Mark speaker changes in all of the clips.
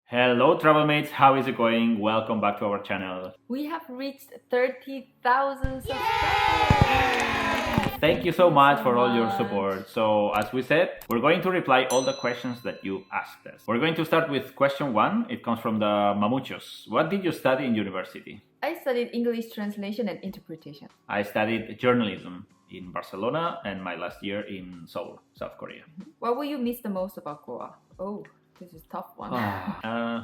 Speaker 1: Hello, Travelmates. How is it going? Welcome back to our channel.
Speaker 2: We have reached 30,000 subscribers!
Speaker 1: Thank you so much for all your support. So, as we said, we're going to reply all the questions that you asked us. We're going to start with question 1. It comes from the Mamuchos. What did you study in university?
Speaker 2: I studied English translation and interpretation.
Speaker 1: I studied journalism in Barcelona and my last year in Seoul, South Korea.
Speaker 2: What will you miss the most about Goa? Oh, this is a tough one.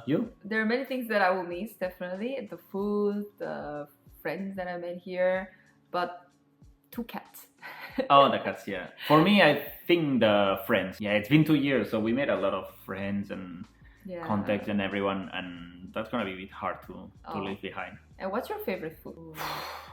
Speaker 1: You?
Speaker 2: There are many things that I will miss, definitely. The food, the friends that I met here, but 2 cats.
Speaker 1: Oh, the cats, yeah. For me, I think the friends. Yeah, it's been 2 years, so we made a lot of friends and contacts and everyone, and that's gonna be a bit hard to leave behind.
Speaker 2: And what's your favorite food?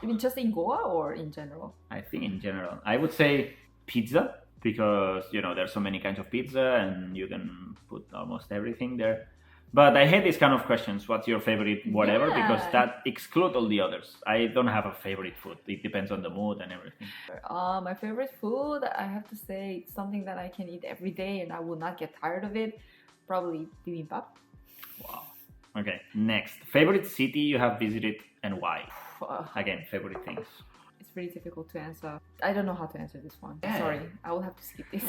Speaker 2: You mean just in Goa or in general?
Speaker 1: I think in general, I would say pizza, because there's so many kinds of pizza and you can put almost everything there. But I hate these kind of questions. What's your favorite whatever?
Speaker 2: Yeah.
Speaker 1: Because that excludes all the others. I don't have a favorite food. It depends on the mood and everything.
Speaker 2: My favorite food, I have to say, it's something that I can eat every day and I will not get tired of it. Probably bibimbap.
Speaker 1: Wow. Okay, next. Favorite city you have visited and why? Again, favorite things.
Speaker 2: It's really difficult to answer. I don't know how to answer this one. Sorry, I will have to skip this.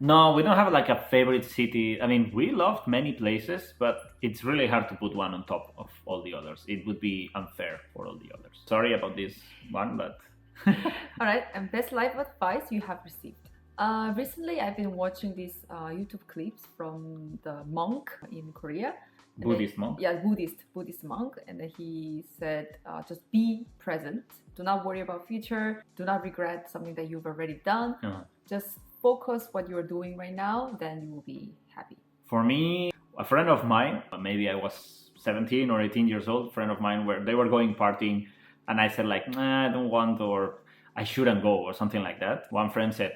Speaker 1: No, we don't have like a favorite city. I mean, we loved many places, but it's really hard to put one on top of all the others. It would be unfair for all the others. Sorry about this one, but...
Speaker 2: Alright, and best life advice you have received. Recently, I've been watching these YouTube clips from the monk in Korea.
Speaker 1: Buddhist monk?
Speaker 2: Yeah, Buddhist monk. And then he said, just be present. Do not worry about future. Do not regret something that you've already done. Just focus what you're doing right now, then you will be happy.
Speaker 1: For me, a friend of mine, maybe I was 17 or 18 years old, friend of mine, where they were going partying, and I said like, nah, I don't want, or I shouldn't go, or something like that. One friend said,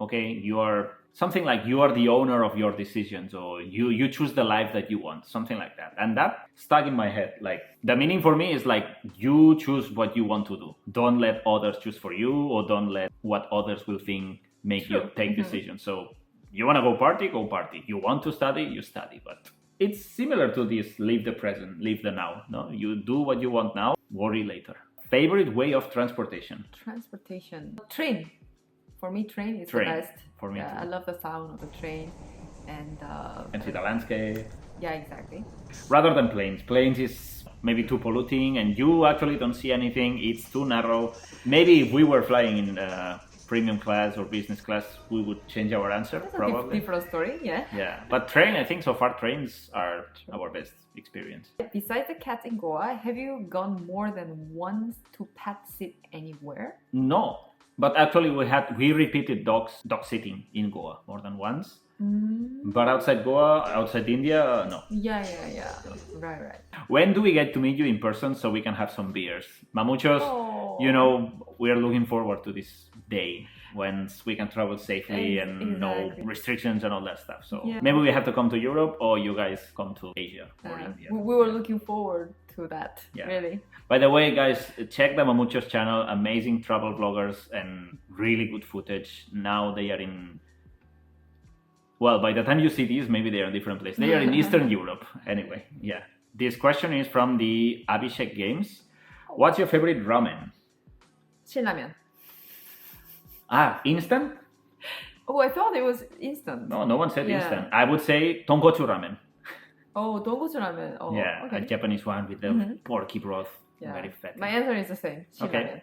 Speaker 1: okay, you are something like you are the owner of your decisions, or you choose the life that you want, something like that. And that stuck in my head. Like, the meaning for me is like, you choose what you want to do. Don't let others choose for you, or don't let what others will think make you take decisions. So you want to go party, go party. You want to study, you study. But it's similar to this, live the present, live the now. No, you do what you want now, worry later. Favorite way of transportation?
Speaker 2: Transportation. Train. For me, train is the best. For me, I love the sound of the train and
Speaker 1: see the landscape.
Speaker 2: Yeah, exactly.
Speaker 1: Rather than planes. Planes is maybe too polluting, and you actually don't see anything. It's too narrow. Maybe if we were flying in premium class or business class, we would change our answer.
Speaker 2: That's
Speaker 1: probably
Speaker 2: a different story. Yeah.
Speaker 1: Yeah, but train. I think so far trains are our best experience.
Speaker 2: Besides the cats in Goa, have you gone more than once to pet sit anywhere?
Speaker 1: No. But actually, we repeated dog sitting in Goa more than once. But outside Goa, outside India, no.
Speaker 2: Yeah. Right.
Speaker 1: When do we get to meet you in person so we can have some beers? Mamuchos, we are looking forward to this day when we can travel safely and no restrictions and all that stuff. So maybe we have to come to Europe, or you guys come to Asia or India.
Speaker 2: We were looking forward to that, really.
Speaker 1: By the way, guys, check the Mamuchos channel. Amazing travel vloggers and really good footage. Now they are in... Well, by the time you see these, maybe they are in different places. They are in Eastern Europe. Anyway, yeah. This question is from the Abhishek Games. What's your favorite ramen?
Speaker 2: Shinramen.
Speaker 1: Instant?
Speaker 2: Oh, I thought it was instant.
Speaker 1: No one said instant. I would say tonkotsu ramen.
Speaker 2: Oh, tonkotsu ramen. Oh,
Speaker 1: yeah, a Japanese one with the porky broth.
Speaker 2: Yeah.
Speaker 1: Very fatty.
Speaker 2: My answer is the same.
Speaker 1: Okay.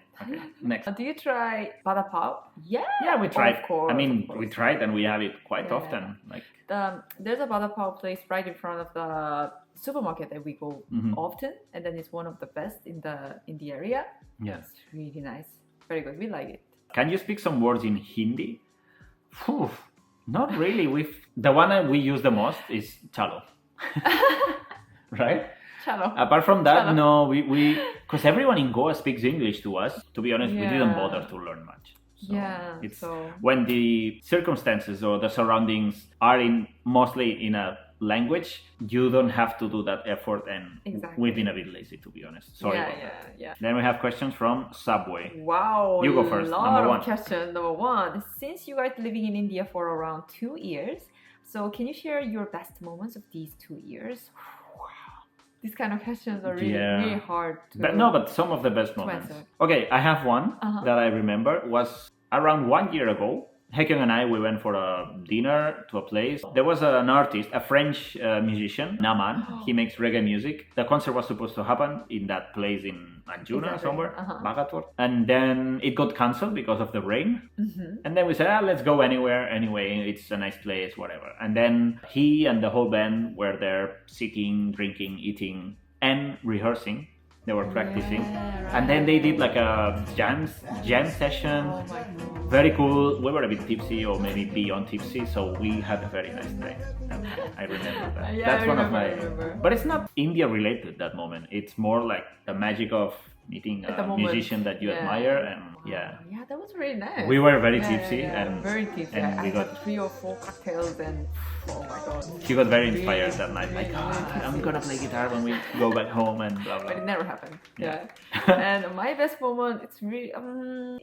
Speaker 1: Next.
Speaker 2: Do you try vada pav?
Speaker 1: Yeah, we tried.
Speaker 2: Of course,
Speaker 1: we tried and we have it quite often. Like
Speaker 2: there's a vada pav place right in front of the supermarket that we go often, and then it's one of the best in the area.
Speaker 1: Yeah,
Speaker 2: it's really nice. Very good. We like it.
Speaker 1: Can you speak some words in Hindi? Not really. The one we use the most is chalo. Right?
Speaker 2: Chalo.
Speaker 1: Apart from that, no, we because everyone in Goa speaks English to us. To be honest, we didn't bother to learn much. So when the circumstances or the surroundings are mostly in a language, you don't have to do that effort, and we've been a bit lazy, to be honest. Sorry about that. Then we have questions from Subway.
Speaker 2: Wow,
Speaker 1: you go first. Number one.
Speaker 2: Question number one. Since you are living in India for around 2 years, So can you share your best moments of these 2 years? These kind of questions are really hard to
Speaker 1: but some of the best moments.
Speaker 2: answer.
Speaker 1: Okay, I have one that I remember was around 1 year ago. Hyekyong and I, we went for a dinner to a place. There was an artist, a French musician, Naman. He makes reggae music. The concert was supposed to happen in that place in Anjuna or somewhere, Bagator. And then it got cancelled because of the rain. And then we said, let's go anywhere. Anyway, it's a nice place, whatever. And then he and the whole band were there sitting, drinking, eating, and rehearsing. They were practicing. And then they did like a jam session.
Speaker 2: Oh my God.
Speaker 1: Very cool. We were a bit tipsy or maybe beyond tipsy, so we had a very nice day. I remember that. That's one of my... But it's not India related, that moment. It's more like the magic of meeting a musician that you admire. And
Speaker 2: Yeah, that was really nice.
Speaker 1: We were very tipsy. And
Speaker 2: very tipsy.
Speaker 1: And
Speaker 2: I got 3 or 4 cocktails and oh my God.
Speaker 1: She got very inspired that night. Like, I'm gonna play guitar when we go back home and blah blah.
Speaker 2: But it never happened. Yeah. And my best moment, it's really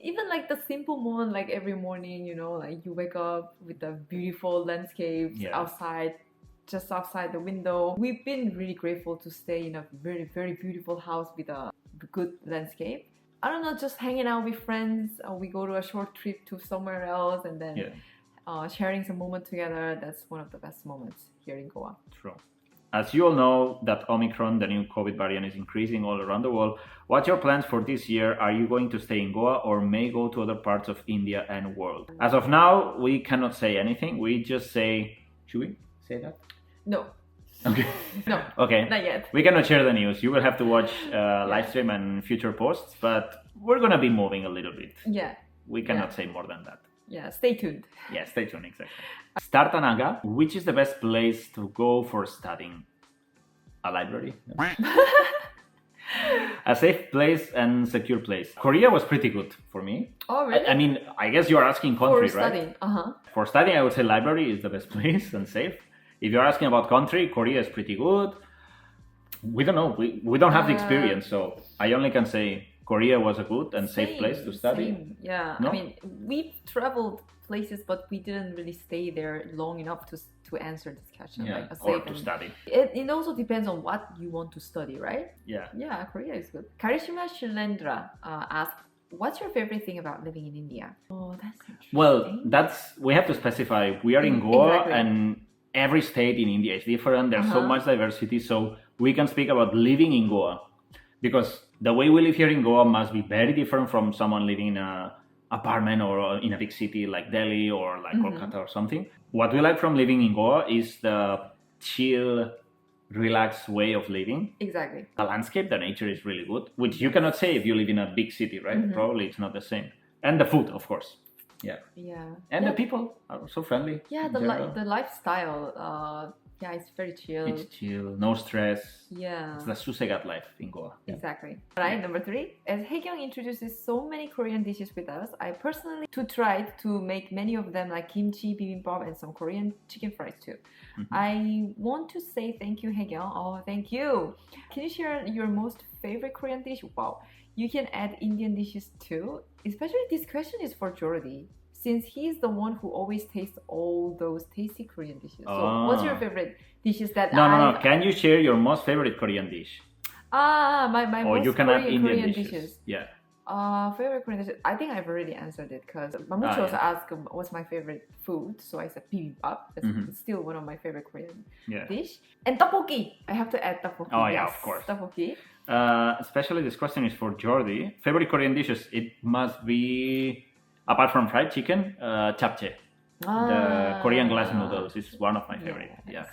Speaker 2: even like the simple moment, like every morning, you know, like you wake up with the beautiful landscapes outside, just outside the window. We've been really grateful to stay in a very, very beautiful house with a good landscape. I don't know, just hanging out with friends, or we go to a short trip to somewhere else, and then sharing some moment together. That's one of the best moments here in Goa.
Speaker 1: True. As you all know, that Omicron, the new COVID variant, is increasing all around the world. What's your plans for this year? Are you going to stay in Goa or may go to other parts of India and world? As of now, we cannot say anything. We just say, should we say that?
Speaker 2: No.
Speaker 1: Okay.
Speaker 2: No.
Speaker 1: Okay.
Speaker 2: Not yet.
Speaker 1: We cannot share the news. You will have to watch live stream and future posts, but we're going to be moving a little bit.
Speaker 2: Yeah.
Speaker 1: We cannot say more than that.
Speaker 2: Yeah, stay tuned.
Speaker 1: Yeah, stay tuned, exactly. Startanaga, which is the best place to go for studying? A library? A safe place and secure place. Korea was pretty good for me.
Speaker 2: Oh, really?
Speaker 1: I mean, I guess you're asking country,
Speaker 2: for
Speaker 1: right?
Speaker 2: Studying.
Speaker 1: For studying, I would say library is the best place and safe. If you're asking about country, Korea is pretty good. We don't know. We don't have the experience, so I only can say Korea was a good and safe place to study.
Speaker 2: Same. Yeah,
Speaker 1: No?
Speaker 2: I mean, we've traveled places, but we didn't really stay there long enough to answer this question.
Speaker 1: Yeah,
Speaker 2: like a
Speaker 1: or
Speaker 2: safe
Speaker 1: to study.
Speaker 2: It also depends on what you want to study, right?
Speaker 1: Yeah.
Speaker 2: Yeah, Korea is good. Karishma Shilendra asked, what's your favorite thing about living in India? Oh, that's interesting.
Speaker 1: Well, we have to specify. We are in Goa,
Speaker 2: Exactly.
Speaker 1: and every state in India is different. There's so much diversity, so we can speak about living in Goa, because the way we live here in Goa must be very different from someone living in an apartment or in a big city like Delhi or like Kolkata or something. What we like from living in Goa is the chill, relaxed way of living.
Speaker 2: Exactly.
Speaker 1: The landscape, the nature is really good, which you cannot say if you live in a big city, right? Probably it's not the same. And the food, of course. Yeah.
Speaker 2: Yeah.
Speaker 1: And the people are so friendly.
Speaker 2: Yeah,
Speaker 1: in
Speaker 2: the
Speaker 1: general.
Speaker 2: the lifestyle. Yeah, it's very chill.
Speaker 1: It's chill, no stress.
Speaker 2: Yeah.
Speaker 1: It's the susegat life in Goa. Yeah.
Speaker 2: Exactly. Right, number 3. As Hyekyong introduces so many Korean dishes with us, I personally tried to make many of them, like kimchi, bibimbap, and some Korean chicken fries too. I want to say thank you, Hyekyong. Oh, thank you. Can you share your most favorite Korean dish? Wow. You can add Indian dishes too. Especially this question is for Jordi, since he's the one who always tastes all those tasty Korean dishes. So what's your favorite dishes that
Speaker 1: No. Can you share your most favorite Korean dish?
Speaker 2: My
Speaker 1: Or
Speaker 2: most
Speaker 1: you can add
Speaker 2: Korean
Speaker 1: Indian
Speaker 2: dishes.
Speaker 1: Yeah.
Speaker 2: Favorite Korean dishes. I think I've already answered it because Mamucho also asked what's my favorite food, so I said bibimbap. It's still one of my favorite Korean dish. And tteokbokki. I have to add tteokbokki.
Speaker 1: Oh yeah, of course.
Speaker 2: Tteokbokki.
Speaker 1: Especially this question is for Jordi. Favorite Korean dishes? It must be, apart from fried chicken, japchae. The Korean glass noodles is one of my favorite. Yeah.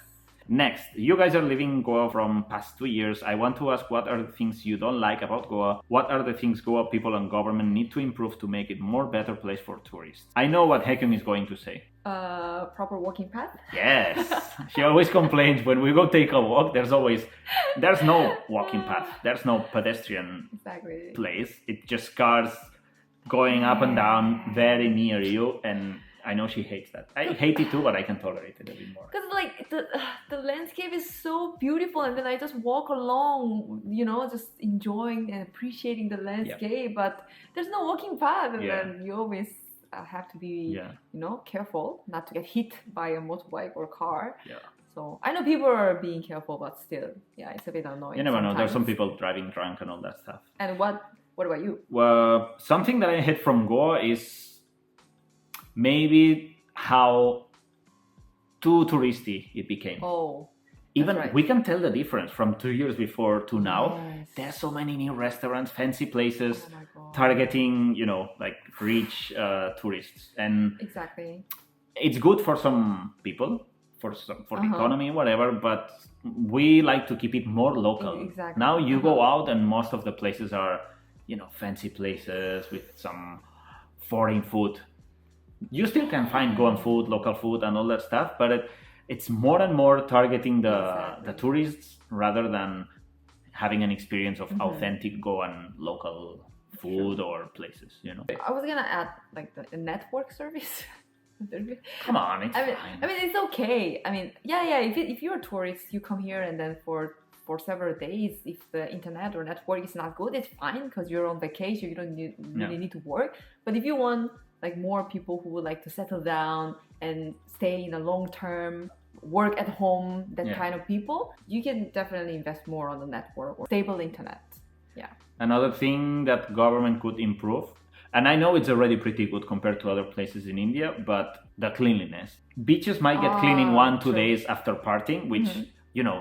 Speaker 1: Next, you guys are living in Goa from past 2 years. I want to ask, what are the things you don't like about Goa? What are the things Goa people and government need to improve to make it more better place for tourists? I know what Hyekyong is going to say.
Speaker 2: Proper walking path?
Speaker 1: Yes. She always complains when we go take a walk, there's no walking path. There's no pedestrian place. It's just cars going up and down very near you, and I know she hates that. I hate it too, but I can tolerate it a bit more.
Speaker 2: Because like the landscape is so beautiful, and then I just walk along, you know, just enjoying and appreciating the landscape. But there's no walking path, and then you always have to be, careful not to get hit by a motorbike or car.
Speaker 1: Yeah.
Speaker 2: So I know people are being careful, but still, it's a bit annoying.
Speaker 1: You never know. There's some
Speaker 2: sometimes.
Speaker 1: people driving drunk and all that stuff.
Speaker 2: And what about you?
Speaker 1: Well, something that I hate from Goa is maybe how too touristy it became.
Speaker 2: Oh.
Speaker 1: Even
Speaker 2: right.
Speaker 1: we can tell the difference from 2 years before to now.
Speaker 2: Yes.
Speaker 1: There's so many new restaurants, fancy places,
Speaker 2: Oh my God.
Speaker 1: targeting, like rich tourists. And
Speaker 2: Exactly.
Speaker 1: it's good for some people, for the economy, whatever, but we like to keep it more local.
Speaker 2: Exactly.
Speaker 1: Now you go out and most of the places are, fancy places with some foreign food. You still can find Goan food, local food and all that stuff, but it's more and more targeting the tourists rather than having an experience of authentic Goan local food or places,
Speaker 2: I was gonna add like the network service.
Speaker 1: Come on, it's fine.
Speaker 2: I mean, it's okay. I mean, yeah. If you're a tourist, you come here and then for several days, if the internet or network is not good, it's fine because you're on vacation. You don't really need to work. But if you want like more people who would like to settle down and stay in a long term, work at home, that kind of people, you can definitely invest more on the network or stable internet. Yeah.
Speaker 1: Another thing that government could improve, and I know it's already pretty good compared to other places in India, but the cleanliness. Beaches might get clean in 1-2 days after partying, which,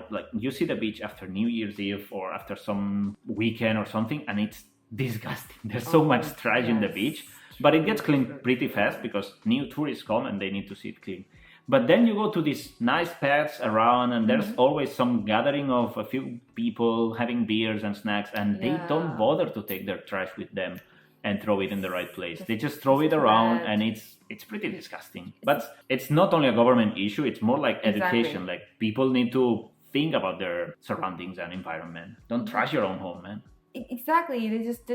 Speaker 1: like you see the beach after New Year's Eve or after some weekend or something, and it's disgusting. There's so much trash in the beach, but it gets cleaned pretty fast because new tourists come and they need to see it clean. But then you go to these nice paths around and there's always some gathering of a few people having beers and snacks, and they don't bother to take their trash with them and throw it in the right place. They just throw it around and it's pretty disgusting. But it's not only a government issue, it's more like education. Like people need to think about their surroundings and environment. Don't trash your own home, man.
Speaker 2: Exactly. They just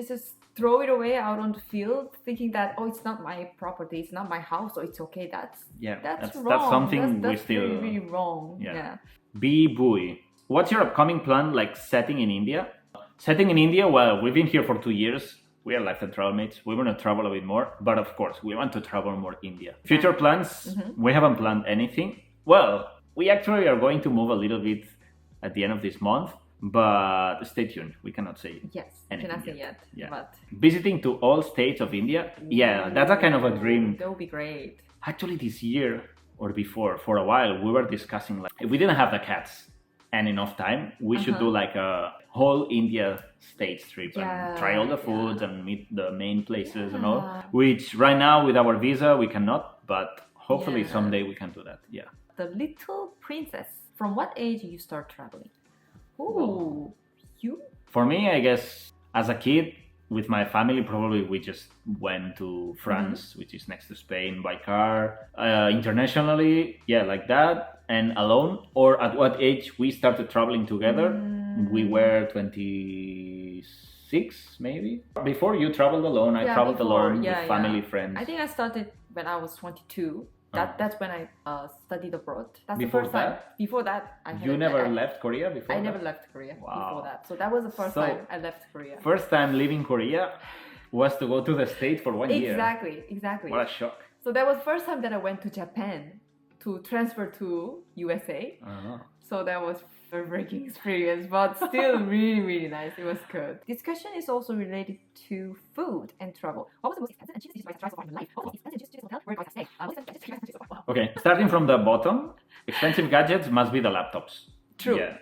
Speaker 2: throw it away out on the field thinking that, it's not my property, it's not my house, so it's okay. That's wrong.
Speaker 1: That's something
Speaker 2: that's
Speaker 1: we still
Speaker 2: really, really wrong. Yeah.
Speaker 1: Be buoy. What's your upcoming plan, like setting in India? Setting in India, well, we've been here for 2 years. We are lifetime travel mates. We want to travel a bit more, but of course, we want to travel more India. Future plans, we haven't planned anything. Well, we actually are going to move a little bit at the end of this month, but stay tuned. We cannot say anything
Speaker 2: cannot say yet.
Speaker 1: Yeah.
Speaker 2: But
Speaker 1: visiting to all states of India, that's a kind of a dream.
Speaker 2: That would be great.
Speaker 1: Actually, this year or before, for a while, we were discussing like if we didn't have the cats and enough time, we should do like a whole India states trip and try all the foods and meet the main places and all. Which right now with our visa we cannot, but hopefully someday we can do that. Yeah.
Speaker 2: The Little Princess. From what age you start traveling? Ooh, you?
Speaker 1: For me, I guess as a kid with my family, probably we just went to France, which is next to Spain, by car. Internationally, like that, and alone. Or at what age we started traveling together? We were 26, maybe. Before you traveled alone, I traveled alone with family, friends.
Speaker 2: I think I started when I was 22. That's when I studied abroad. That's
Speaker 1: Before
Speaker 2: the first time.
Speaker 1: that?
Speaker 2: Before that,
Speaker 1: You never left Korea before
Speaker 2: I
Speaker 1: that?
Speaker 2: never left Korea
Speaker 1: Wow.
Speaker 2: before that. So that was the first time I left Korea.
Speaker 1: First time leaving Korea was to go to the States for 1 year.
Speaker 2: Exactly.
Speaker 1: What a shock.
Speaker 2: So that was the first time that I went to Japan to transfer to USA. So that was a breaking experience, but still really, really nice. It was good. This question is also related to food and travel. What was the most expensive and cheapest dish you tried so far in your life? What was the expensive dish hotel? Where did you stay? What was the expensive gadgets?
Speaker 1: Okay, starting from the bottom, expensive gadgets must be the laptops.
Speaker 2: True.
Speaker 1: Yeah,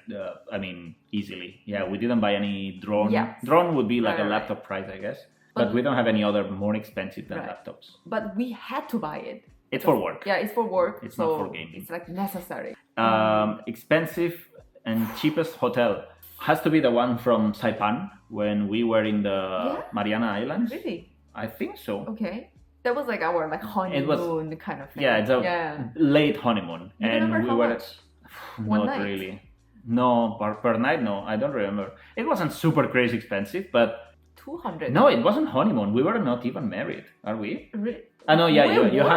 Speaker 1: I mean, easily. Yeah, we didn't buy any drone.
Speaker 2: Yeah.
Speaker 1: Drone would be like a
Speaker 2: Right.
Speaker 1: laptop price, I guess. But we don't have any other more expensive than
Speaker 2: Right.
Speaker 1: laptops.
Speaker 2: But we had to buy it.
Speaker 1: It's for work.
Speaker 2: Yeah, it's for work.
Speaker 1: It's
Speaker 2: so
Speaker 1: not for gaming.
Speaker 2: It's like necessary.
Speaker 1: Expensive and cheapest hotel has to be the one from Saipan when we were in the Mariana Islands.
Speaker 2: Really?
Speaker 1: I think so.
Speaker 2: Okay. That was like our honeymoon kind of thing.
Speaker 1: Yeah, it's a late honeymoon.
Speaker 2: You
Speaker 1: and
Speaker 2: remember
Speaker 1: we
Speaker 2: how
Speaker 1: were
Speaker 2: much? One
Speaker 1: not
Speaker 2: night?
Speaker 1: really. No, per night, no, I don't remember. It wasn't super crazy expensive, but
Speaker 2: 200.
Speaker 1: no, it wasn't honeymoon. We were not even married, are we?
Speaker 2: Really?
Speaker 1: No,
Speaker 2: We
Speaker 1: you had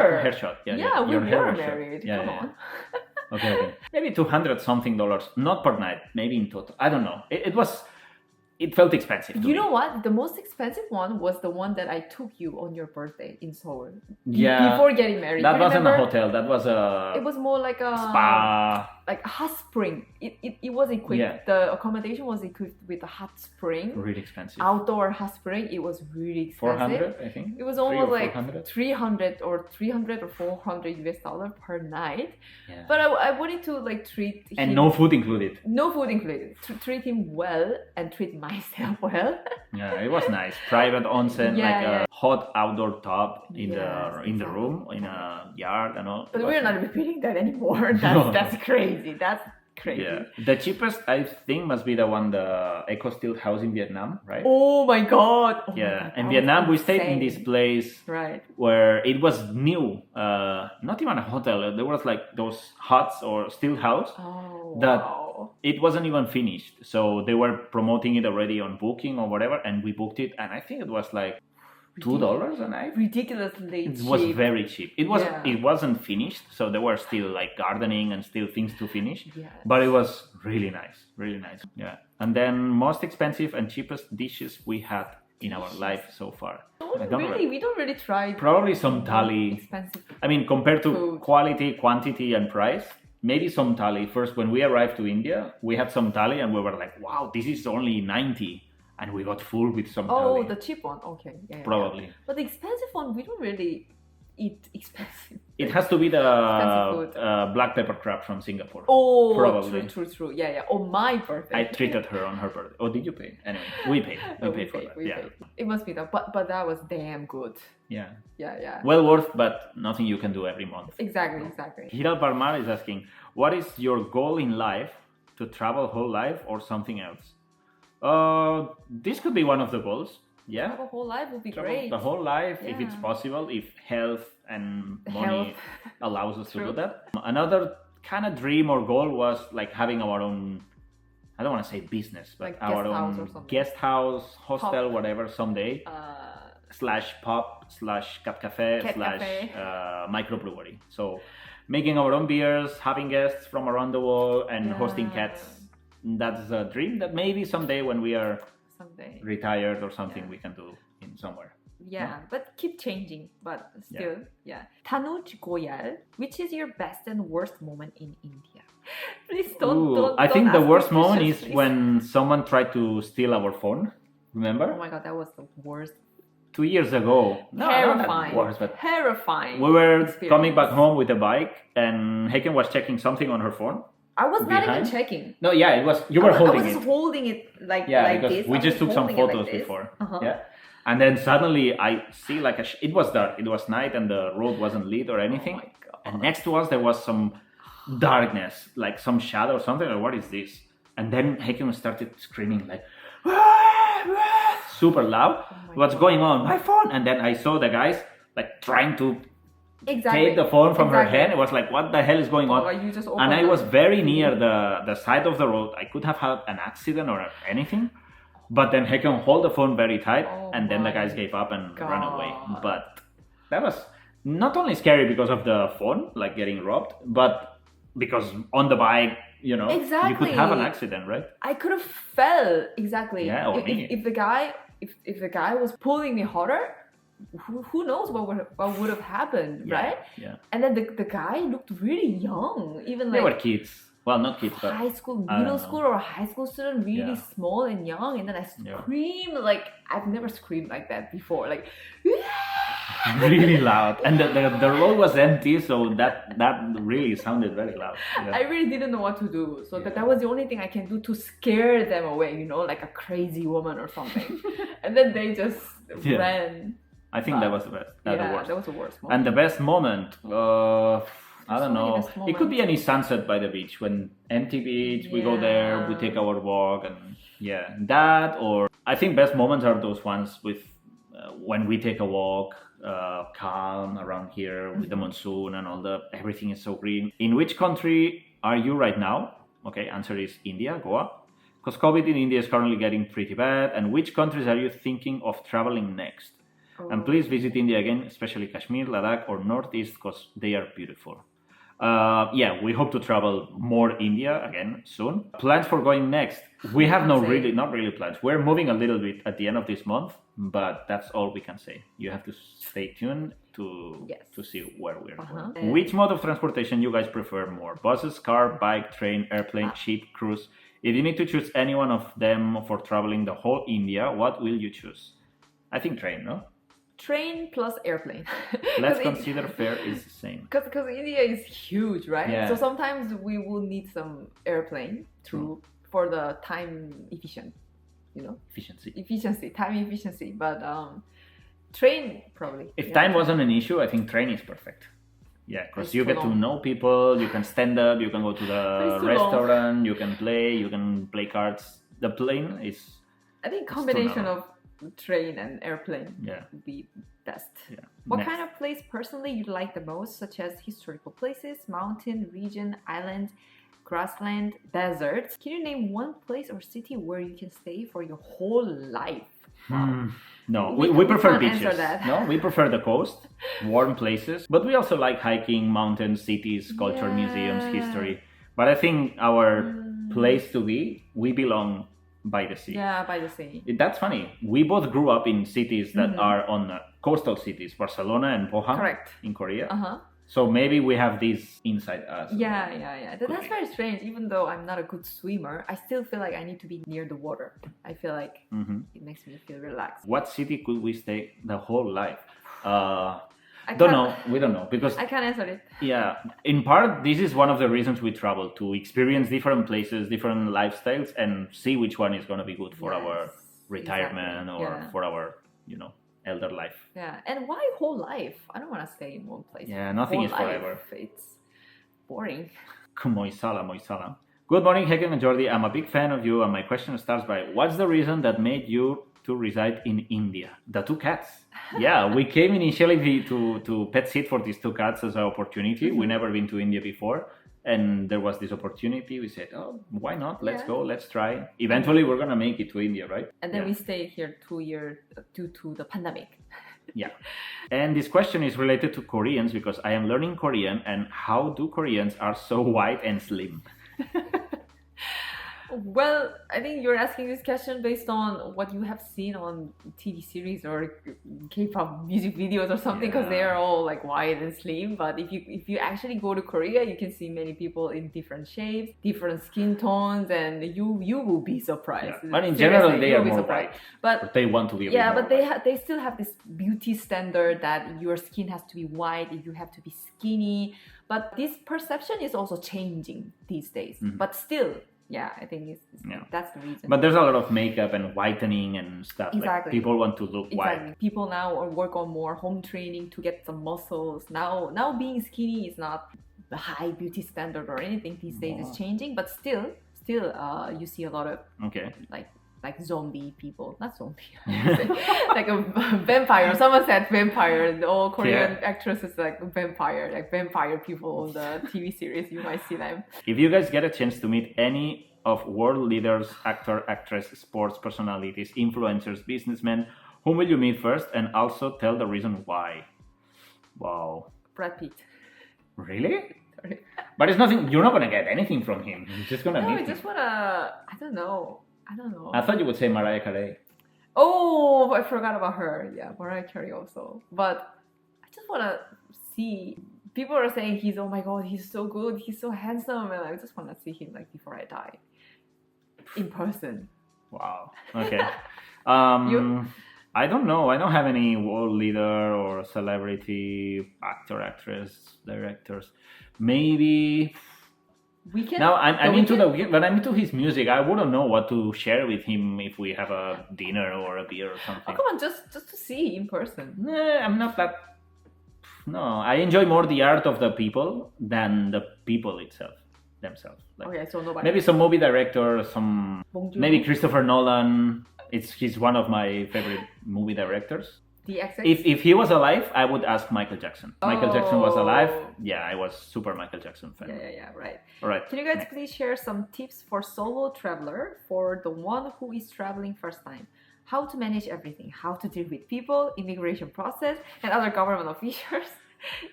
Speaker 2: were.
Speaker 1: the hair shot.
Speaker 2: Yeah, we
Speaker 1: your hair
Speaker 2: were
Speaker 1: was short.
Speaker 2: married.
Speaker 1: Yeah,
Speaker 2: Come
Speaker 1: yeah.
Speaker 2: on.
Speaker 1: Okay. Maybe $200 something, not per night, maybe in total. I don't know. It was it felt expensive to
Speaker 2: You
Speaker 1: me.
Speaker 2: know what? The most expensive one was the one that I took you on your birthday in Seoul.
Speaker 1: Yeah.
Speaker 2: Before getting married.
Speaker 1: That
Speaker 2: You
Speaker 1: wasn't a
Speaker 2: remember?
Speaker 1: hotel. That was a
Speaker 2: It was more like a
Speaker 1: spa.
Speaker 2: like a hot spring. It was equipped.
Speaker 1: Yeah.
Speaker 2: The accommodation was equipped with a hot spring.
Speaker 1: Really expensive.
Speaker 2: Outdoor hot spring. It was really expensive.
Speaker 1: 400, I think.
Speaker 2: It was almost like
Speaker 1: 400.
Speaker 2: 300 or 400 US dollar per night.
Speaker 1: Yeah.
Speaker 2: But I wanted to like treat him.
Speaker 1: And no food included.
Speaker 2: No food included. Treat him well and treat myself well.
Speaker 1: Yeah, it was nice. Private onsen,
Speaker 2: Yeah,
Speaker 1: like
Speaker 2: yeah.
Speaker 1: a hot outdoor tub in
Speaker 2: Yes,
Speaker 1: the room, in a yard and all.
Speaker 2: But
Speaker 1: It
Speaker 2: we're
Speaker 1: was
Speaker 2: not
Speaker 1: nice.
Speaker 2: repeating that anymore.
Speaker 1: No.
Speaker 2: That's crazy. That's crazy.
Speaker 1: Yeah. The cheapest, I think, must be the one, the Eco Steel house in Vietnam, right?
Speaker 2: Oh my god. Oh my
Speaker 1: Yeah.
Speaker 2: God,
Speaker 1: In
Speaker 2: that
Speaker 1: Vietnam, we
Speaker 2: was
Speaker 1: stayed in this
Speaker 2: insane.
Speaker 1: place
Speaker 2: Right.
Speaker 1: where it was new. Not even a hotel. There was like those huts or steel house.
Speaker 2: Oh
Speaker 1: That-
Speaker 2: wow.
Speaker 1: It wasn't even finished. So they were promoting it already on Booking or whatever. And we booked it. And I think it was like $2 a night.
Speaker 2: Ridiculously
Speaker 1: It
Speaker 2: cheap.
Speaker 1: was very cheap.
Speaker 2: Yeah.
Speaker 1: It wasn't finished, so there were still like gardening and still things to finish.
Speaker 2: Yes.
Speaker 1: But it was really nice, really nice. Yeah. And then most expensive and cheapest dishes we had in our life so far. I don't
Speaker 2: We don't really try
Speaker 1: Probably some thali.
Speaker 2: expensive.
Speaker 1: I mean, compared to
Speaker 2: Food.
Speaker 1: quality, quantity, and price, maybe some thali. First, when we arrived to India, we had some thali, and we were like, "Wow, this is only 90," and we got full with some
Speaker 2: Oh,
Speaker 1: thali.
Speaker 2: the cheap one. Okay. Yeah, yeah,
Speaker 1: Probably.
Speaker 2: yeah. But the expensive one, we don't really eat expensive.
Speaker 1: It has to be the
Speaker 2: Expensive food.
Speaker 1: black pepper crab from Singapore.
Speaker 2: Oh,
Speaker 1: Probably.
Speaker 2: true. Yeah, yeah. On my birthday.
Speaker 1: I treated her on her birthday. Oh, did you pay? Anyway, we paid. We paid for that.
Speaker 2: We
Speaker 1: Yeah.
Speaker 2: paid. It must be that, but that was damn good.
Speaker 1: Yeah.
Speaker 2: Yeah.
Speaker 1: Well worth, but nothing you can do every month.
Speaker 2: Exactly.
Speaker 1: Hiral Parmar is asking, what is your goal in life? To travel whole life or something else? This could be one of the goals. Yeah.
Speaker 2: Travel whole life would be
Speaker 1: Travel
Speaker 2: great.
Speaker 1: the whole life if it's
Speaker 2: Yeah.
Speaker 1: possible, if health and money
Speaker 2: Health.
Speaker 1: allows us to
Speaker 2: True.
Speaker 1: do that. Another kind of dream or goal was like having our own, I don't want to say business, but
Speaker 2: Like
Speaker 1: our
Speaker 2: guest house or
Speaker 1: own
Speaker 2: something.
Speaker 1: guest house, hostel,
Speaker 2: Pub.
Speaker 1: whatever, someday. Slash pub, slash cat cafe,
Speaker 2: Cat
Speaker 1: slash
Speaker 2: cafe.
Speaker 1: microbrewery. So making our own beers, having guests from around the world, and hosting
Speaker 2: Yeah.
Speaker 1: cats. That's a dream that maybe someday when we are
Speaker 2: Someday.
Speaker 1: retired or something
Speaker 2: Yeah.
Speaker 1: we can do in somewhere.
Speaker 2: Yeah, but keep changing. But still, yeah. Tanuj Goyal, which is your best and worst moment in India? Please don't.
Speaker 1: Ooh,
Speaker 2: don't
Speaker 1: I think
Speaker 2: don't
Speaker 1: the
Speaker 2: ask
Speaker 1: worst
Speaker 2: me
Speaker 1: moment
Speaker 2: questions,
Speaker 1: is
Speaker 2: please.
Speaker 1: when someone tried to steal our phone. Remember?
Speaker 2: Oh my god, that was the worst.
Speaker 1: 2 years ago. No, not
Speaker 2: Terrifying.
Speaker 1: that worse, but
Speaker 2: Terrifying.
Speaker 1: we were
Speaker 2: experience.
Speaker 1: coming back home with a bike, and Hyekyong was checking something on her phone.
Speaker 2: I was not even
Speaker 1: behind.
Speaker 2: checking.
Speaker 1: No, yeah, it was. You were holding
Speaker 2: I was
Speaker 1: it.
Speaker 2: just holding it like
Speaker 1: Yeah,
Speaker 2: like
Speaker 1: because
Speaker 2: this.
Speaker 1: we
Speaker 2: I
Speaker 1: just
Speaker 2: was
Speaker 1: took some
Speaker 2: holding it like
Speaker 1: photos
Speaker 2: this.
Speaker 1: before.
Speaker 2: Uh-huh.
Speaker 1: Yeah, and then suddenly I see like it was dark. It was night, and the road wasn't lit or anything.
Speaker 2: Oh my god.
Speaker 1: And next to us there was some darkness, like some shadow or something. Like, what is this? And then Hyekyong started screaming like, super loud.
Speaker 2: Oh my
Speaker 1: What's
Speaker 2: God.
Speaker 1: going on? My phone! And then I saw the guys like trying to
Speaker 2: Exactly.
Speaker 1: take the phone from her
Speaker 2: Exactly.
Speaker 1: hand. It was like, what the hell is going on?
Speaker 2: Oh, you just
Speaker 1: And I
Speaker 2: opened
Speaker 1: was
Speaker 2: it.
Speaker 1: very near the side of the road. I could have had an accident or anything. But then Hyekyong hold the phone very tight,
Speaker 2: Oh
Speaker 1: and then the
Speaker 2: my
Speaker 1: guys gave up and ran away.
Speaker 2: God.
Speaker 1: But that was not only scary because of the phone, like getting robbed, but because on the bike, you know, you
Speaker 2: Exactly.
Speaker 1: could have an accident, right?
Speaker 2: I could have fell exactly.
Speaker 1: Yeah, or me.
Speaker 2: If the guy if the guy was pulling me harder, who knows what would have happened, right?
Speaker 1: Yeah.
Speaker 2: And then the guy looked really young, even
Speaker 1: They
Speaker 2: like
Speaker 1: were kids. Well, not kids, but
Speaker 2: high school,
Speaker 1: I don't
Speaker 2: middle
Speaker 1: know.
Speaker 2: school or high school student, really
Speaker 1: Yeah.
Speaker 2: small and young. And then I
Speaker 1: Yeah.
Speaker 2: screamed like I've never screamed like that before, like.
Speaker 1: really loud. And the road was empty, so that really sounded very loud. Yeah.
Speaker 2: I really didn't know what to do. So
Speaker 1: Yeah.
Speaker 2: that was the only thing I can do to scare them away, you know, like a crazy woman or something. And then they just
Speaker 1: Yeah.
Speaker 2: ran.
Speaker 1: I think that was the best.
Speaker 2: Yeah,
Speaker 1: the worst.
Speaker 2: that was the worst moment.
Speaker 1: And the best moment, I don't
Speaker 2: so many
Speaker 1: know.
Speaker 2: best
Speaker 1: It could be
Speaker 2: moments.
Speaker 1: any sunset by the beach. When empty beach, we go there, we
Speaker 2: Yeah.
Speaker 1: take our walk, and yeah, that. Or I think best moments are those ones with when we take a walk, calm around here with the monsoon and all the everything is so green. In which country are you right now? Okay, answer is India, Goa. Because COVID in India is currently getting pretty bad. And which countries are you thinking of traveling next?
Speaker 2: Oh.
Speaker 1: And please visit India again, especially Kashmir, Ladakh, or Northeast, because they are beautiful. Yeah, we hope to travel more India again soon. Plans for going next? We have not really plans. We're moving a little bit at the end of this month, but that's all we can say. You have to stay tuned to see where we're going. Which mode of transportation you guys prefer more? Buses, car, bike, train, airplane, ship, cruise? If you need to choose any one of them for traveling the whole India, what will you choose? I think train, no?
Speaker 2: Train plus airplane.
Speaker 1: Let's consider fare is the same.
Speaker 2: Because India is huge, right?
Speaker 1: Yeah.
Speaker 2: So sometimes we will need some airplane for the time efficient, time efficiency. But train probably.
Speaker 1: If time wasn't an issue, I think train is perfect. Yeah, because you get to know people, you can stand up, you can go to the restaurant, you can play cards. The plane is...
Speaker 2: I think combination of train and airplane would be best.
Speaker 1: Yeah.
Speaker 2: What kind of place personally you like the most, such as historical places, mountain, region, island, grassland, desert? Can you name one place or city where you can stay for your whole life? Wow.
Speaker 1: No, we prefer beaches. No, we prefer the coast, warm places. But we also like hiking, mountains, cities, culture, museums, history. But I think our place to be, we belong by the sea.
Speaker 2: Yeah, by the sea.
Speaker 1: That's funny. We both grew up in cities that are on coastal cities, Barcelona and Pohang in Korea. So maybe we have this inside us.
Speaker 2: Yeah. That's very strange. Even though I'm not a good swimmer, I still feel like I need to be near the water. I feel like it makes me feel relaxed.
Speaker 1: What city could we stay the whole life? We don't know because
Speaker 2: I can't answer it.
Speaker 1: Yeah, in part, this is one of the reasons we travel, to experience different places, different lifestyles, and see which one is going to be good for our retirement or for our, elder life.
Speaker 2: Yeah, and why whole life? I don't want to stay in one place.
Speaker 1: Yeah, nothing is forever.
Speaker 2: It's boring.
Speaker 1: Moisala. Good morning, Hyekyong and Jordi. I'm a big fan of you, and my question starts by, what's the reason that made you to reside in India? The 2 cats. Yeah, we came initially to pet sit for these 2 cats as an opportunity. We never been to India before, and there was this opportunity. We said, oh, why not? Let's go, let's try. Eventually, we're going to make it to India, right?
Speaker 2: And then we stayed here 2 years due to the pandemic.
Speaker 1: Yeah. And this question is related to Koreans because I am learning Korean, and how do Koreans are so white and slim?
Speaker 2: Well, I think you're asking this question based on what you have seen on TV series or K-pop music videos or something, because they are all like wide and slim. But if you actually go to Korea, you can see many people in different shapes, different skin tones, and you will be surprised.
Speaker 1: Yeah. But in general, they are more white.
Speaker 2: But
Speaker 1: they want to be.
Speaker 2: But they still have this beauty standard that your skin has to be white, you have to be skinny. But this perception is also changing these days. But still. Yeah, I think that's the reason.
Speaker 1: But there's a lot of makeup and whitening and stuff.
Speaker 2: Exactly.
Speaker 1: Like people want to look white.
Speaker 2: People now work on more home training to get some muscles. Now being skinny is not the high beauty standard or anything these days. It's changing, but still, you see a lot of like zombie people, not zombie, like a vampire. Someone said vampire. All Korean actresses like vampire people on the TV series. You might see them.
Speaker 1: If you guys get a chance to meet any of world leaders, actor, actress, sports personalities, influencers, businessmen, whom will you meet first? And also tell the reason why. Wow.
Speaker 2: Brad Pitt.
Speaker 1: Really? Sorry. But it's nothing. You're not gonna get anything from him. You're just gonna meet him.
Speaker 2: I just wanna. I don't know.
Speaker 1: I thought you would say Mariah Carey.
Speaker 2: Oh, I forgot about her. Yeah, Mariah Carey also. But I just want to see. People are saying oh my god, he's so good, he's so handsome, and I just want to see him like before I die, in person.
Speaker 1: Wow. Okay. I don't know. I don't have any world leader or celebrity, actor, actress, directors. Maybe. I'm into his music. I wouldn't know what to share with him if we have a dinner or a beer or something.
Speaker 2: Oh, come on, just to see in person.
Speaker 1: Nah, I'm not that. No, I enjoy more the art of the people than the people themselves. Like,
Speaker 2: okay, so nobody.
Speaker 1: Maybe some movie director, maybe Christopher Nolan. He's one of my favorite movie directors. If he was alive, I would ask Michael Jackson. Michael Jackson was alive. Yeah, I was super Michael Jackson fan.
Speaker 2: Yeah, right.
Speaker 1: All right.
Speaker 2: Can you guys please share some tips for solo traveler, for the one who is traveling first time? How to manage everything, how to deal with people, immigration process, and other government officials.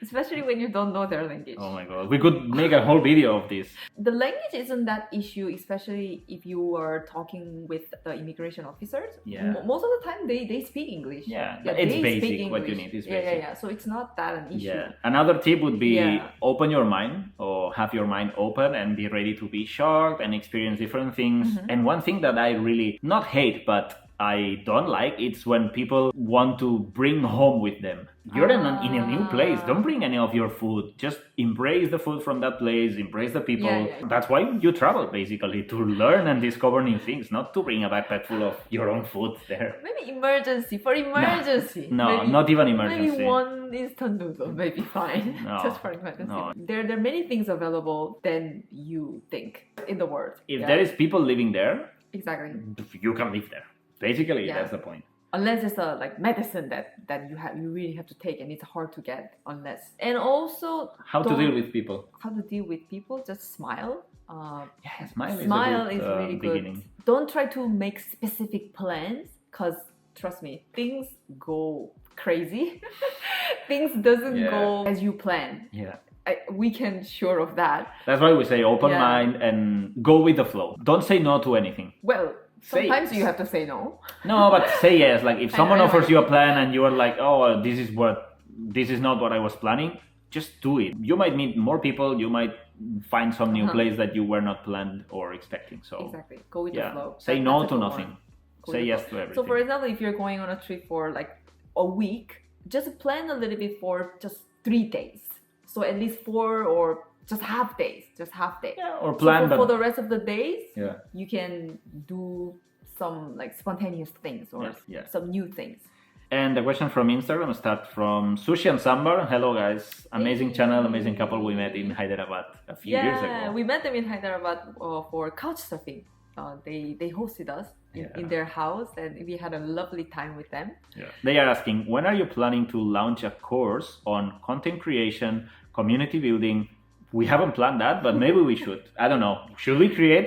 Speaker 2: especially when you don't know their language.
Speaker 1: Oh my god, we could make a whole video of this.
Speaker 2: The language isn't that issue, especially if you are talking with the immigration officers.
Speaker 1: Yeah.
Speaker 2: Most of the time they speak English.
Speaker 1: Yeah,
Speaker 2: Yeah,
Speaker 1: it's
Speaker 2: they
Speaker 1: basic.
Speaker 2: speak
Speaker 1: What you
Speaker 2: English.
Speaker 1: need is
Speaker 2: Yeah,
Speaker 1: basic.
Speaker 2: yeah. So it's not that an issue.
Speaker 1: Yeah. Another tip would be
Speaker 2: Yeah.
Speaker 1: open your mind, or have your mind open and be ready to be shocked and experience different things. And one thing that I really not hate, but I don't like, it's when people want to bring home with them. You're in a new place. Don't bring any of your food. Just embrace the food from that place. Embrace the people.
Speaker 2: Yeah.
Speaker 1: That's why you travel, basically, to learn and discover new things, not to bring a backpack full of your own food there.
Speaker 2: Maybe emergency, for emergency.
Speaker 1: No,
Speaker 2: Maybe-
Speaker 1: not even emergency.
Speaker 2: Maybe one instant noodle, maybe fine.
Speaker 1: No,
Speaker 2: Just for emergency.
Speaker 1: no.
Speaker 2: There are many things available than you think in the world.
Speaker 1: If
Speaker 2: Yeah.
Speaker 1: there is people living there,
Speaker 2: Exactly.
Speaker 1: you can live there. Basically,
Speaker 2: Yeah.
Speaker 1: that's the point.
Speaker 2: Unless it's a like medicine that you really have to take and it's hard to get unless. And also
Speaker 1: How to
Speaker 2: don't-
Speaker 1: deal with people.
Speaker 2: how to deal with people, just smile.
Speaker 1: Yeah, smile
Speaker 2: Smile is really
Speaker 1: beginning.
Speaker 2: good. Don't try to make specific plans because trust me, things go crazy. Things doesn't
Speaker 1: Yeah.
Speaker 2: go as you plan.
Speaker 1: Yeah.
Speaker 2: We can sure of that.
Speaker 1: That's why we say open
Speaker 2: Yeah.
Speaker 1: mind and go with the flow. Don't say no to anything.
Speaker 2: Well,
Speaker 1: Say
Speaker 2: sometimes
Speaker 1: yes.
Speaker 2: you have to say no.
Speaker 1: No, but say yes. Like if
Speaker 2: I
Speaker 1: someone
Speaker 2: know.
Speaker 1: offers you a plan and you are like, oh, this is not what I was planning, just do it. You might meet more people. You might find some new place that you were not planned or expecting. So
Speaker 2: Exactly. Go with the
Speaker 1: yeah,
Speaker 2: flow.
Speaker 1: say
Speaker 2: That's
Speaker 1: no
Speaker 2: a
Speaker 1: to
Speaker 2: good
Speaker 1: nothing.
Speaker 2: one. Go
Speaker 1: Say
Speaker 2: with the
Speaker 1: yes
Speaker 2: flow.
Speaker 1: to everything.
Speaker 2: So for example, if you're going on a trip for like a week, just plan a little bit for just 3 days. So at least 4 or just half days.
Speaker 1: yeah, or
Speaker 2: So
Speaker 1: plan,
Speaker 2: for
Speaker 1: but
Speaker 2: the rest of the days,
Speaker 1: yeah.
Speaker 2: you can do some like spontaneous things or
Speaker 1: Yeah.
Speaker 2: some new things.
Speaker 1: And the question from Instagram starts from Sushi and Sambar. Hello guys, amazing
Speaker 2: Hey.
Speaker 1: channel, amazing couple we met in Hyderabad a few years
Speaker 2: Yeah,
Speaker 1: ago.
Speaker 2: we met them in Hyderabad for couch surfing. They hosted us in their house and we had a lovely time with them.
Speaker 1: Yeah. They are asking, when are you planning to launch a course on content creation, community building? We haven't planned that, but maybe we should. I don't know. Should we create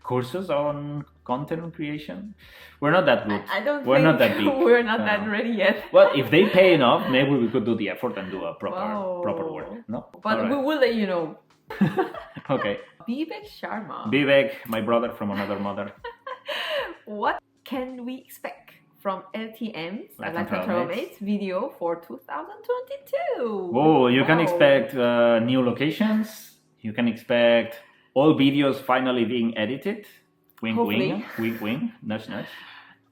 Speaker 1: courses on content creation? We're not that good.
Speaker 2: I don't
Speaker 1: We're
Speaker 2: think
Speaker 1: not that big.
Speaker 2: we're not
Speaker 1: No.
Speaker 2: that ready yet.
Speaker 1: Well, if they pay enough, maybe we could do the effort and do a
Speaker 2: Wow.
Speaker 1: proper work. No?
Speaker 2: But
Speaker 1: All
Speaker 2: we
Speaker 1: right.
Speaker 2: will let you know.
Speaker 1: Okay.
Speaker 2: Vivek Sharma.
Speaker 1: Vivek, my brother from another mother.
Speaker 2: What can we expect from LTM's
Speaker 1: Lifetime
Speaker 2: Lifetime
Speaker 1: Travelmates
Speaker 2: Travelmates video for 2022?
Speaker 1: Oh, you can
Speaker 2: Wow.
Speaker 1: expect new locations. You can expect all videos finally being edited. Wink,
Speaker 2: Hopefully.
Speaker 1: wink, wink, wink, nudge, nudge.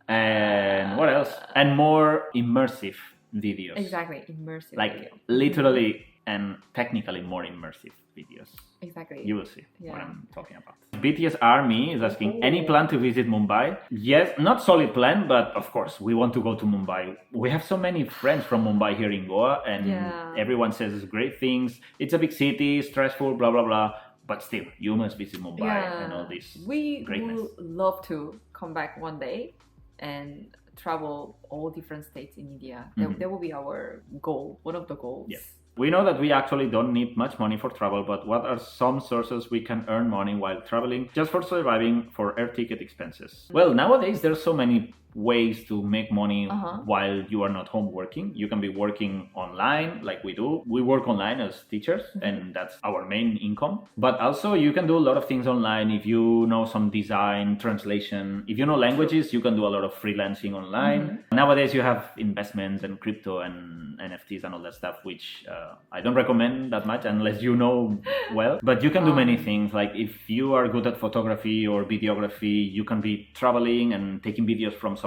Speaker 1: And what else? And more immersive videos.
Speaker 2: Exactly, immersive
Speaker 1: Like
Speaker 2: video.
Speaker 1: literally and technically more immersive videos.
Speaker 2: Exactly.
Speaker 1: You will see what
Speaker 2: Yeah.
Speaker 1: I'm talking about. BTS Army is asking, any
Speaker 2: Oh.
Speaker 1: plan to visit Mumbai? Yes, not solid plan, but of course, we want to go to Mumbai. We have so many friends from Mumbai here in Goa, and
Speaker 2: Yeah.
Speaker 1: everyone says great things. It's a big city, stressful, blah, blah, blah. But still, you must visit Mumbai and all this.
Speaker 2: We
Speaker 1: greatness.
Speaker 2: would love to come back one day and travel all different states in India. That will be our goal, one of the goals.
Speaker 1: Yes. We know that we actually don't need much money for travel, but what are some sources we can earn money while traveling just for surviving for air ticket expenses? Well, nowadays there's so many ways to make money while you are not home working. You can be working online like we do. We work online as teachers and that's our main income. But also you can do a lot of things online if you know some design, translation. If you know languages, you can do a lot of freelancing online. Nowadays you have investments and crypto and NFTs and all that stuff, which I don't recommend that much unless you know well. But you can do many things. Like if you are good at photography or videography, you can be traveling and taking videos from some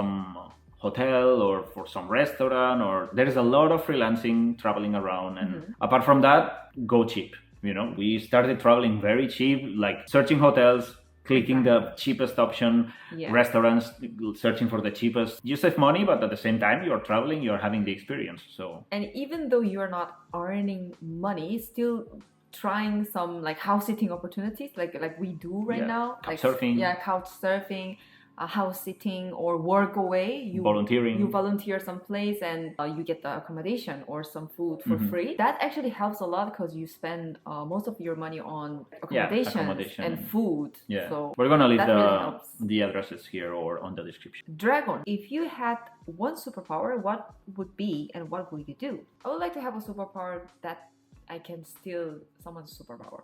Speaker 1: hotel or for some restaurant, or there is a lot of freelancing traveling around. And apart from that, go cheap. You know, we started traveling very cheap, like searching hotels, clicking the cheapest option, restaurants, searching for the cheapest. You save money, but at the same time, you're traveling, you're having the experience. So,
Speaker 2: And even though you're not earning money, still trying some like house sitting opportunities like we do right now.
Speaker 1: Couch
Speaker 2: Like
Speaker 1: surfing.
Speaker 2: Yeah, couch surfing. house sitting or work away, you volunteer someplace and you get the accommodation or some food for free. That actually helps a lot because you spend most of your money on accommodation and food.
Speaker 1: Yeah,
Speaker 2: so
Speaker 1: we're gonna leave
Speaker 2: really
Speaker 1: the addresses here or on the description.
Speaker 2: Dragon, if you had one superpower, what would be and what would you do? I would like to have a superpower that I can steal someone's superpower.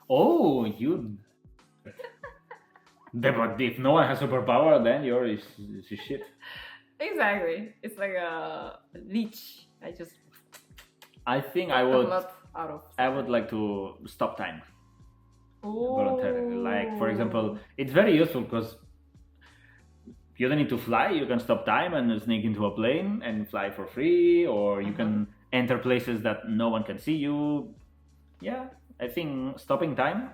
Speaker 1: Oh, you. But if no one has superpower, then yours is shit.
Speaker 2: Exactly. It's like a leech.
Speaker 1: I think I would like to stop time. Voluntarily. Like, for example, it's very useful because you don't need to fly. You can stop time and sneak into a plane and fly for free, or you can enter places that no one can see you. Yeah, I think stopping time,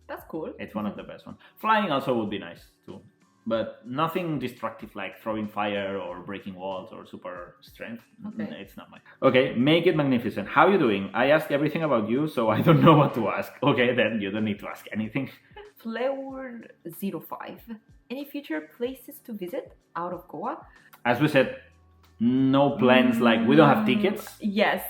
Speaker 2: that's cool.
Speaker 1: It's one of the best ones. Flying also would be nice too, but nothing destructive like throwing fire or breaking walls or super strength. Okay. It's not mine. Okay, make it magnificent. How you doing? I asked everything about you, so I don't know what to ask. Okay, then you don't need to ask anything.
Speaker 2: Flower05. Any future places to visit out of Goa?
Speaker 1: As we said, no plans. Like, we don't have tickets.
Speaker 2: Yes.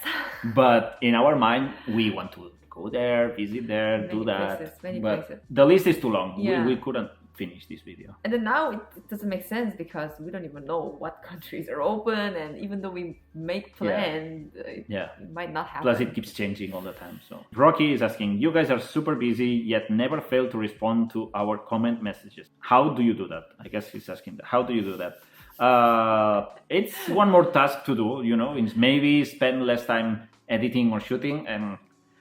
Speaker 1: But in our mind, we want to go there, visit there, do that.
Speaker 2: Many places.
Speaker 1: The list is too long.
Speaker 2: Yeah.
Speaker 1: We couldn't finish this video.
Speaker 2: And then now it doesn't make sense because we don't even know what countries are open, and even though we make plans, it might not happen.
Speaker 1: Plus it keeps changing all the time. So Rocky is asking, you guys are super busy yet never fail to respond to our comment messages. How do you do that? I guess he's asking that. How do you do that? It's one more task to do, it's maybe spend less time editing or shooting, and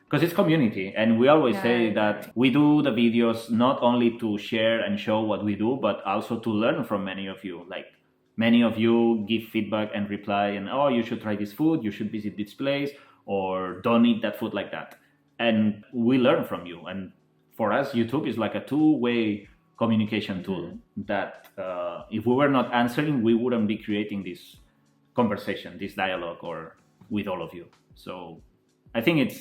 Speaker 1: because it's community, and we always say that we do the videos not only to share and show what we do, but also to learn from many of you. Like, many of you give feedback and reply, and you should try this food, you should visit this place, or don't eat that food like that. And we learn from you. And for us, YouTube is like a two-way communication tool that if we were not answering, we wouldn't be creating this conversation, this dialogue, or with all of you. So I think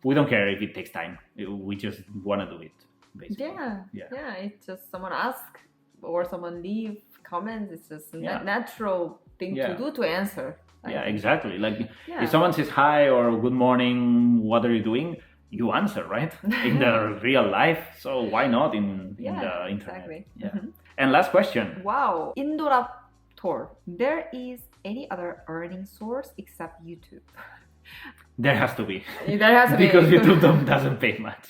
Speaker 1: we don't care if it takes time. We just want to do it, basically.
Speaker 2: Yeah. It's just someone ask or someone leave comments. It's just a natural thing to do, to answer.
Speaker 1: Exactly. Like, if someone says hi or good morning, what are you doing? You answer, right? In the real life. So why not in the internet?
Speaker 2: Exactly.
Speaker 1: Yeah. And last question.
Speaker 2: Wow. Indoraptor. There is any other earning source except YouTube?
Speaker 1: There has to be.
Speaker 2: There has to be.
Speaker 1: Because YouTube doesn't pay much.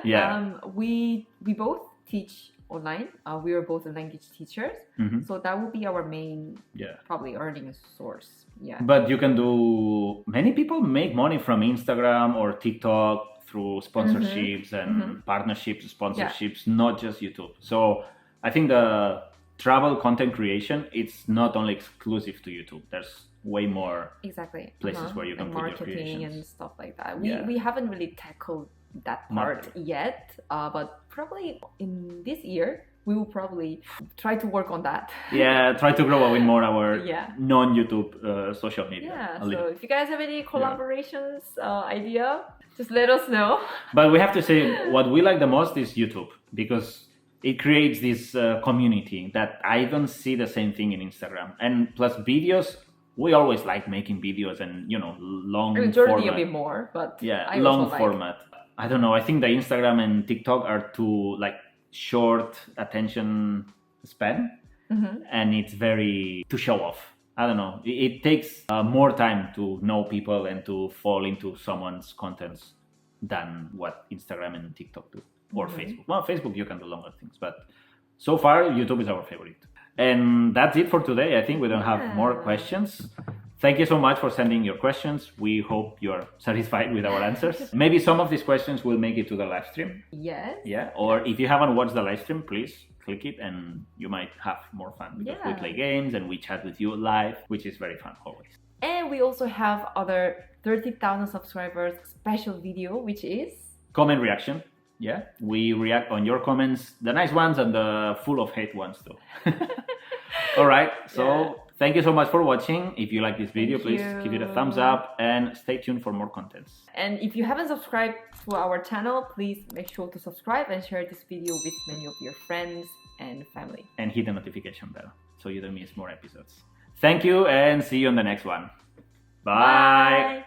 Speaker 1: Yeah.
Speaker 2: We both teach online. We are both language teachers. So that will be our main probably earning source. Yeah.
Speaker 1: But you can do, many people make money from Instagram or TikTok through sponsorships and partnerships, sponsorships, not just YouTube. So I think the travel content creation, it's not only exclusive to YouTube. There's way more places where you can put your creations.
Speaker 2: Marketing and stuff like that. We haven't really tackled that part yet, but probably in this year we will probably try to work on that.
Speaker 1: Try to grow in more our non-YouTube social media.
Speaker 2: So if you guys have any collaborations idea, just let us know.
Speaker 1: But we have to say, what we like the most is YouTube, because it creates this community that I don't see the same thing in Instagram. And plus videos, we always like making videos and, long format.
Speaker 2: Jordi a bit more, but
Speaker 1: long format. I don't know. I think the Instagram and TikTok are too short attention span, and it's very to show off. I don't know. It takes more time to know people and to fall into someone's contents than what Instagram and TikTok do, or Facebook. Well, Facebook you can do longer things, but so far YouTube is our favorite. And that's it for today. I think we don't have more questions. Thank you so much for sending your questions. We hope you're satisfied with our answers. Maybe some of these questions will make it to the live stream.
Speaker 2: Yes.
Speaker 1: Yeah. Or if you haven't watched the live stream, please click it and you might have more fun. Because we play games and we chat with you live, which is very fun always.
Speaker 2: And we also have other 30,000 subscribers special video, which is
Speaker 1: comment reaction. Yeah, we react on your comments, the nice ones and the full of hate ones too. All right, so thank you so much for watching. If you like this video, please give it a thumbs up and stay tuned for more contents.
Speaker 2: And if you haven't subscribed to our channel, please make sure to subscribe and share this video with many of your friends and family.
Speaker 1: And hit the notification bell so you don't miss more episodes. Thank you and see you on the next one. Bye.
Speaker 2: Bye.